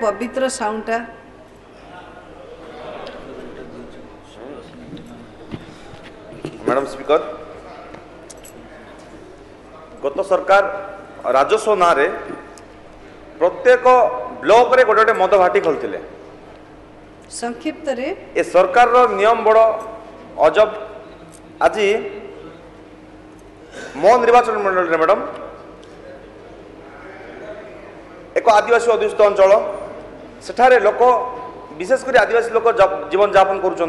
पवित्र साउंटा madam speaker गत सरकार राजस्व ना रे प्रत्येक ब्लॉक रे गोटे मद भाटी खोलते संक्षिप्त रे ए सरकार रो नियम बड़ अजब आज मो निर्वाचन मंडल रे मैडम एक आदिवासी अध्युषित अंचल सेठारे लोक विशेषकर आदिवासी लोक जीवन यापन करुँच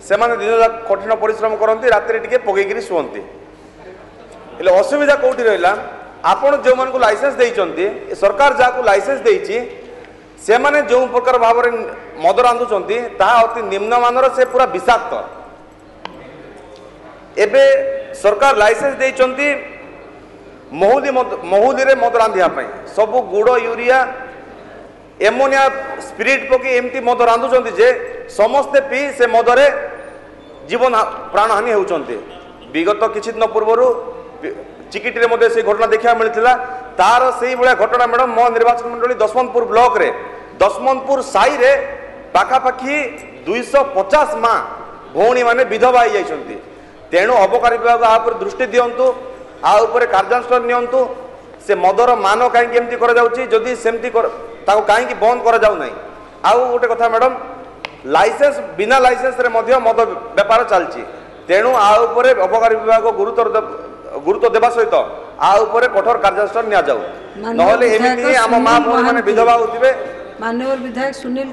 से दिन कठिन परिश्रम करती रात टिके पकईकरी शुअंती असुविधा कौटी रहा आपण जो मान को लाइसेंस देइचंती सरकार जहाँ लाइसेंस देइची से माने जो प्रकार भाव में मद रांधुंट अति निम्नमानर से पूरा विषाक्त एबे सरकार लाइसेंस देइचंती महुदी रे मद रांधिया सब गुड़ यूरिया एमोनिया स्पिरिट पकई एमती मद रांधुंट जे समस्ते पी से मदरे जीवन प्राण हानि होउचंती विगत किछि दिन पूर्व चिकिटी रे से घटना देखा मिलता तार से भाया घटना मैडम मो निर्वाचन मंडली दशमंतपुर ब्लॉक रे दशमंतपुर साई रे पाखापाखि 250 माँ भौणी माने विधवा हो जाइछंती तेणु अबकारी विभाग आ पर दृष्टि दियंतु आ ऊपर कार्यानुष्ठान नियंतु से मदर मान कहीं एमती करा जाउची जदी सेमती ताको कहीं बंद करा जाउ नाही आउ गोटे कथा मैडम लाइसेंस बिना लाइसेंस रे मध्य मद व्यापार चलची तेणु आ ऊपर अबकारी विभाग गुरुत्व देवा सहित आ ऊपर कठोर कार्यानुष्ठान निया जाउ नहले एमिति हम मां भौणी माने विधवा होतिबे माननीय विधायक सुनील